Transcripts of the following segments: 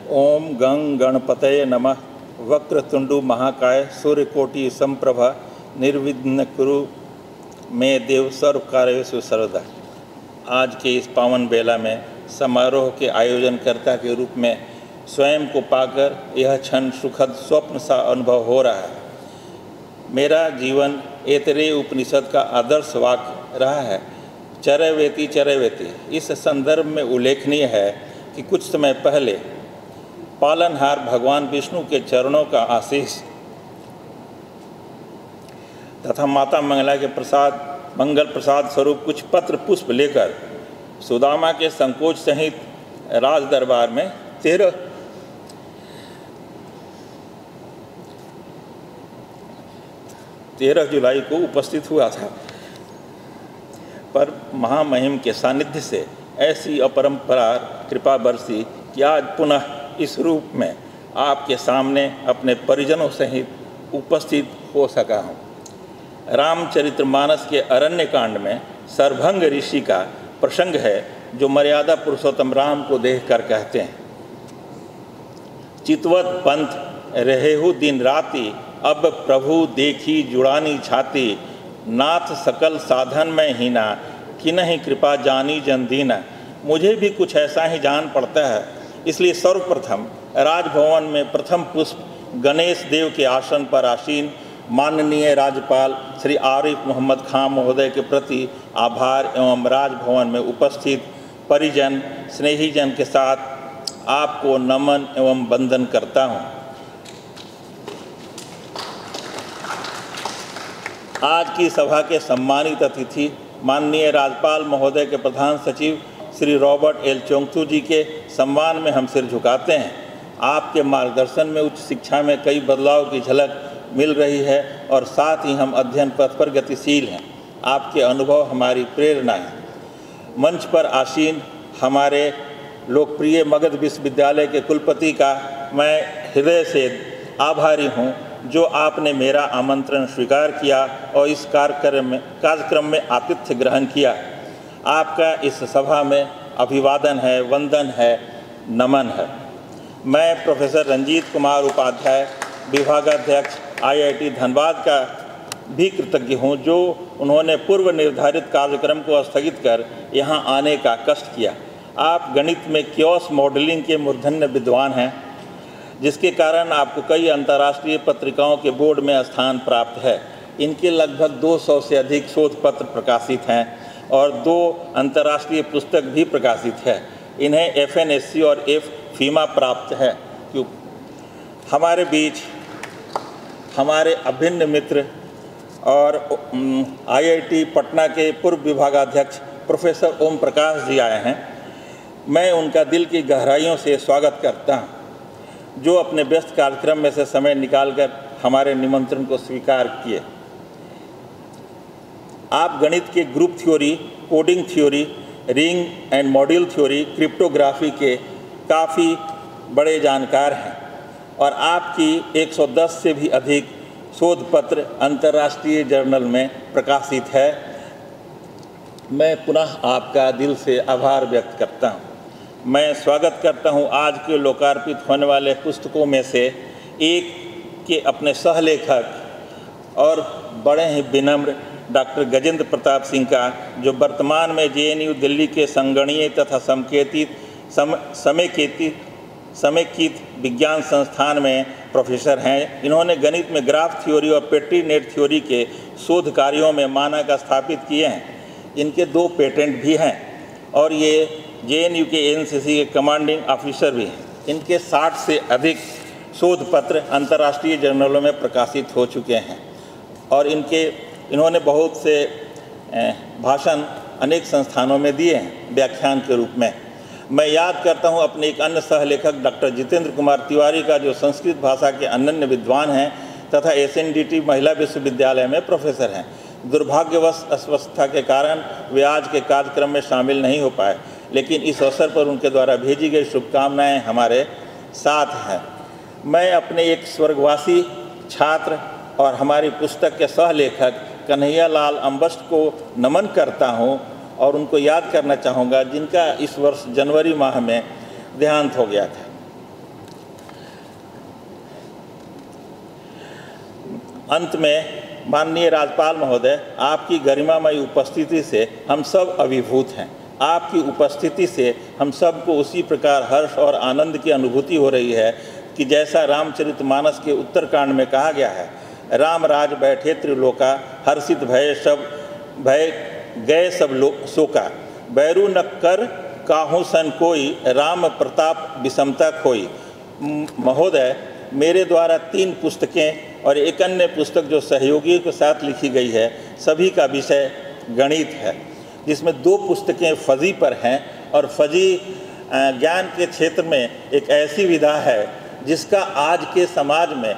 ओम गं गणपतये नमः। वक्रतुंडु महाकाय सूर्यकोटि संप्रभा निर्विघ्न कुरु मे देव सर्व कार्येषु सर्वदा। आज के इस पावन बेला में समारोह के आयोजनकर्ता के रूप में स्वयं को पाकर यह क्षण सुखद स्वप्न सा अनुभव हो रहा है। मेरा जीवन ऐतरेय उपनिषद का आदर्श वाक्य रहा है, चरैवेति चरैवेति। इस संदर्भ में उल्लेखनीय है कि कुछ समय पहले पालनहार भगवान विष्णु के चरणों का आशीष तथा माता मंगला के मंगल प्रसाद स्वरूप कुछ पत्र पुष्प लेकर सुदामा के संकोच सहित राज दरबार में 13 जुलाई को उपस्थित हुआ था, पर महामहिम के सानिध्य से ऐसी अपरंपरा कृपा बरसी कि आज पुनः इस रूप में आपके सामने अपने परिजनों सहित उपस्थित हो सका हूँ। रामचरितमानस के अरण्य कांड में सरभंग ऋषि का प्रसंग है, जो मर्यादा पुरुषोत्तम राम को देखकर कहते हैं, चितवत पंथ रहेहु दिन राति, अब प्रभु देखी जुड़ानी छाती, नाथ सकल साधन में हीना, किन्हीं कृपा जानी जन दीना। मुझे भी कुछ ऐसा ही जान पड़ता है, इसलिए सर्वप्रथम राजभवन में प्रथम पुष्प गणेश देव के आसन पर आसीन माननीय राज्यपाल श्री आरिफ मोहम्मद खान महोदय के प्रति आभार एवं राजभवन में उपस्थित परिजन स्नेहीजन के साथ आपको नमन एवं वंदन करता हूँ। आज की सभा के सम्मानित अतिथि माननीय राज्यपाल महोदय के प्रधान सचिव श्री रॉबर्ट एल चोंगथू जी के सम्मान में हम सिर झुकाते हैं। आपके मार्गदर्शन में उच्च शिक्षा में कई बदलाव की झलक मिल रही है और साथ ही हम अध्ययन पथ पर गतिशील हैं। आपके अनुभव हमारी प्रेरणा है। मंच पर आसीन हमारे लोकप्रिय मगध विश्वविद्यालय के कुलपति का मैं हृदय से आभारी हूँ, जो आपने मेरा आमंत्रण स्वीकार किया और इस कार्यक्रम में आतिथ्य ग्रहण किया। आपका इस सभा में अभिवादन है, वंदन है, नमन है। मैं प्रोफेसर रंजीत कुमार उपाध्याय, विभागाध्यक्ष IIT धनबाद का भी कृतज्ञ हूँ, जो उन्होंने पूर्व निर्धारित कार्यक्रम को स्थगित कर यहाँ आने का कष्ट किया। आप गणित में क्योस मॉडलिंग के मूर्धन्य विद्वान हैं, जिसके कारण आपको कई अंतर्राष्ट्रीय पत्रिकाओं के बोर्ड में स्थान प्राप्त है। इनके लगभग 200 से अधिक शोध पत्र प्रकाशित हैं और 2 अंतर्राष्ट्रीय पुस्तक भी प्रकाशित है। इन्हें FNSC और FEMA प्राप्त है। क्यों हमारे बीच हमारे अभिन्न मित्र और IIT पटना के पूर्व विभागाध्यक्ष प्रोफेसर ओम प्रकाश जी आए हैं। मैं उनका दिल की गहराइयों से स्वागत करता हूँ, जो अपने व्यस्त कार्यक्रम में से समय निकालकर हमारे निमंत्रण को स्वीकार किए। आप गणित के group theory, coding theory, ring and module theory, cryptography के काफ़ी बड़े जानकार हैं और आपकी 110 से भी अधिक शोध पत्र अंतर्राष्ट्रीय जर्नल में प्रकाशित है। मैं पुनः आपका दिल से आभार व्यक्त करता हूँ। मैं स्वागत करता हूँ आज के लोकार्पित होने वाले पुस्तकों में से एक के अपने सहलेखक और बड़े ही विनम्र डॉक्टर गजेंद्र प्रताप सिंह का, जो वर्तमान में JNU दिल्ली के संगणकीय तथा समेकित विज्ञान संस्थान में प्रोफेसर हैं। इन्होंने गणित में ग्राफ थ्योरी और पेट्री नेट थ्योरी के शोध कार्यों में मानक स्थापित किए हैं। इनके 2 पेटेंट भी हैं और ये JNU के NCC के कमांडिंग ऑफिसर भी हैं। इनके 60 से अधिक शोध पत्र अंतर्राष्ट्रीय जर्नलों में प्रकाशित हो चुके हैं और इन्होंने बहुत से भाषण अनेक संस्थानों में दिए हैं व्याख्यान के रूप में। मैं याद करता हूं अपने एक अन्य सहलेखक डॉक्टर जितेंद्र कुमार तिवारी का, जो संस्कृत भाषा के अनन्य विद्वान हैं तथा SNDT महिला विश्वविद्यालय में प्रोफेसर हैं। दुर्भाग्यवश अस्वस्थता के कारण वे आज के कार्यक्रम में शामिल नहीं हो पाए, लेकिन इस अवसर पर उनके द्वारा भेजी गई शुभकामनाएं हमारे साथ हैं। मैं अपने एक स्वर्गवासी छात्र और हमारी पुस्तक के सहलेखक कन्हैयालाल अम्बस्ट को नमन करता हूं और उनको याद करना चाहूँगा, जिनका इस वर्ष जनवरी माह में देहांत हो गया था। अंत में माननीय राज्यपाल महोदय, आपकी गरिमामयी उपस्थिति से हम सब अभिभूत हैं। आपकी उपस्थिति से हम सबको उसी प्रकार हर्ष और आनंद की अनुभूति हो रही है कि जैसा रामचरितमानस के उत्तरकांड में कहा गया है, राम राज बैठे त्रिलोका, हर्षित भय गए सब शोका, बैरू न कर काहू सन कोई, राम प्रताप विषमता खोई। महोदय, मेरे द्वारा 3 पुस्तकें और एक अन्य पुस्तक जो सहयोगियों के साथ लिखी गई है, सभी का विषय गणित है, जिसमें 2 पुस्तकें फजी पर हैं। और फजी ज्ञान के क्षेत्र में एक ऐसी विधा है जिसका आज के समाज में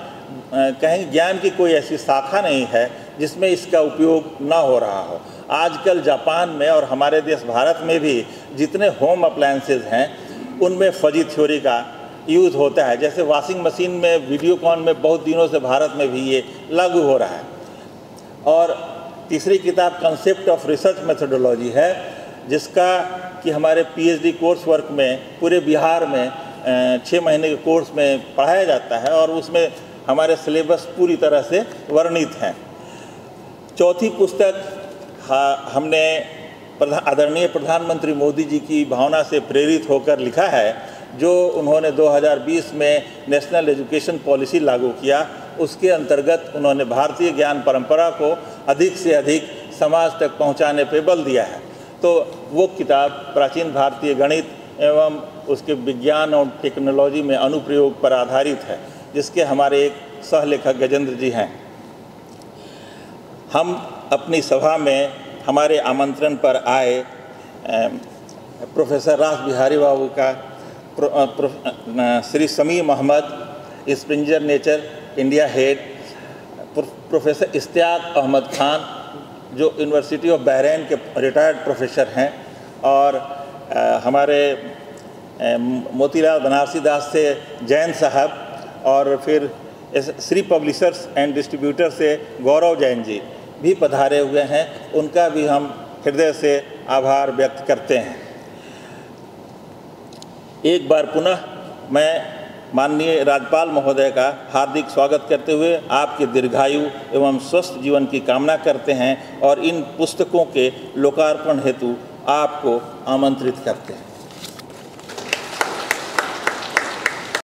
कहीं ज्ञान की कोई ऐसी शाखा नहीं है जिसमें इसका उपयोग ना हो रहा हो। आजकल जापान में और हमारे देश भारत में भी जितने होम अप्लायंसेज हैं उनमें फजी थ्योरी का यूज़ होता है। जैसे वॉशिंग मशीन में, वीडियोकॉन में बहुत दिनों से भारत में भी ये लागू हो रहा है। और तीसरी किताब कंसेप्ट ऑफ रिसर्च मेथोडोलॉजी है, जिसका कि हमारे पीएचडी कोर्स वर्क में पूरे बिहार में 6 महीने के कोर्स में पढ़ाया जाता है और उसमें हमारे सिलेबस पूरी तरह से वर्णित हैं। चौथी पुस्तक हमने आदरणीय प्रधानमंत्री मोदी जी की भावना से प्रेरित होकर लिखा है, जो उन्होंने 2020 में नेशनल एजुकेशन पॉलिसी लागू किया। उसके अंतर्गत उन्होंने भारतीय ज्ञान परंपरा को अधिक से अधिक समाज तक पहुंचाने पर बल दिया है। तो वो किताब प्राचीन भारतीय गणित एवं उसके विज्ञान और टेक्नोलॉजी में अनुप्रयोग पर आधारित है, जिसके हमारे एक सहलेखक गजेंद्र जी हैं। हम अपनी सभा में हमारे आमंत्रण पर आए प्रोफेसर रास बिहारी बाबू का, Shri Samim Ahmed Springer Nature India head, professor Ishtiaq Ahmed Khan जो यूनिवर्सिटी ऑफ बहरैन के रिटायर्ड प्रोफेसर हैं, और हमारे मोतीलाल बनारसी दास से जैन साहब, और फिर श्री पब्लिशर्स एंड डिस्ट्रीब्यूटर से गौरव जैन जी भी पधारे हुए हैं। उनका भी हम हृदय से आभार व्यक्त करते हैं। एक बार पुनः मैं माननीय राज्यपाल महोदय का हार्दिक स्वागत करते हुए आपके दीर्घायु एवं स्वस्थ जीवन की कामना करते हैं और इन पुस्तकों के लोकार्पण हेतु आपको आमंत्रित करते हैं।